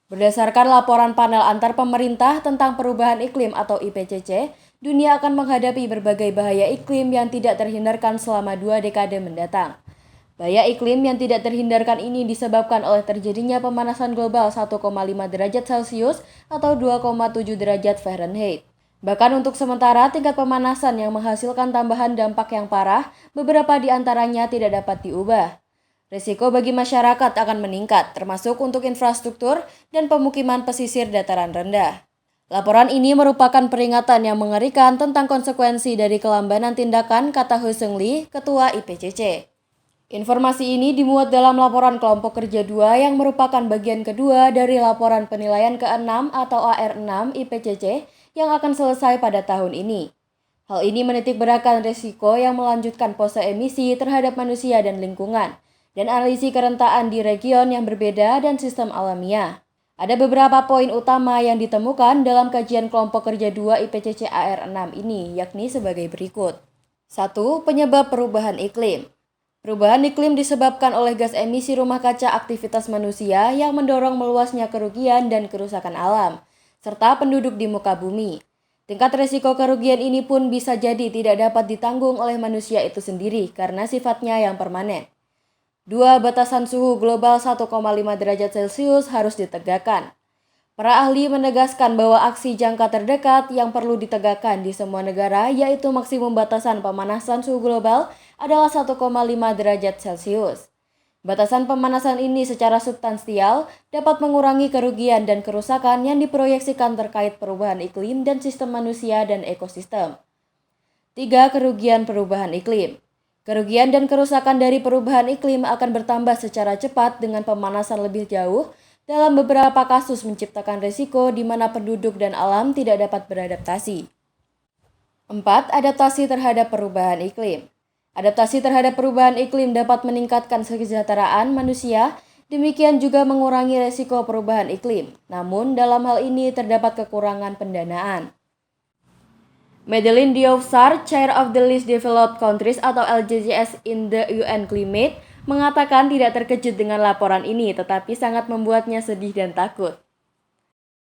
Berdasarkan laporan panel antar pemerintah tentang perubahan iklim atau IPCC, dunia akan menghadapi berbagai bahaya iklim yang tidak terhindarkan selama 2 dekade mendatang. Bahaya iklim yang tidak terhindarkan ini disebabkan oleh terjadinya pemanasan global 1,5 derajat Celcius atau 2,7 derajat Fahrenheit. Bahkan untuk sementara, tingkat pemanasan yang menghasilkan tambahan dampak yang parah, beberapa di antaranya tidak dapat diubah. Risiko bagi masyarakat akan meningkat, termasuk untuk infrastruktur dan pemukiman pesisir dataran rendah. Laporan ini merupakan peringatan yang mengerikan tentang konsekuensi dari kelambanan tindakan, kata He Seung-lee, Ketua IPCC. Informasi ini dimuat dalam laporan kelompok kerja 2 yang merupakan bagian kedua dari laporan penilaian ke-6 atau AR6 IPCC yang akan selesai pada tahun ini. Hal ini menitik beratkan risiko yang melanjutkan pose emisi terhadap manusia dan lingkungan, dan analisis kerentaan di region yang berbeda dan sistem alamiah. Ada beberapa poin utama yang ditemukan dalam kajian kelompok kerja 2 IPCC AR6 ini, yakni sebagai berikut. 1. Penyebab perubahan iklim. Perubahan iklim disebabkan oleh gas emisi rumah kaca aktivitas manusia yang mendorong meluasnya kerugian dan kerusakan alam, serta penduduk di muka bumi. Tingkat risiko kerugian ini pun bisa jadi tidak dapat ditanggung oleh manusia itu sendiri karena sifatnya yang permanen. 2. Batasan suhu global 1,5 derajat Celcius harus ditegakkan. Para ahli menegaskan bahwa aksi jangka terdekat yang perlu ditegakkan di semua negara yaitu maksimum batasan pemanasan suhu global adalah 1,5 derajat Celcius. Batasan pemanasan ini secara substansial dapat mengurangi kerugian dan kerusakan yang diproyeksikan terkait perubahan iklim dan sistem manusia dan ekosistem. 3. Kerugian perubahan iklim. Kerugian dan kerusakan dari perubahan iklim akan bertambah secara cepat dengan pemanasan lebih jauh, dalam beberapa kasus menciptakan risiko di mana penduduk dan alam tidak dapat beradaptasi. 4. Adaptasi terhadap perubahan iklim. Adaptasi terhadap perubahan iklim dapat meningkatkan kesejahteraan manusia, demikian juga mengurangi risiko perubahan iklim. Namun, dalam hal ini terdapat kekurangan pendanaan. Madeleine Diouf-Sarr, Chair of the Least Developed Countries atau LDCs in the UN Climate, mengatakan tidak terkejut dengan laporan ini, tetapi sangat membuatnya sedih dan takut.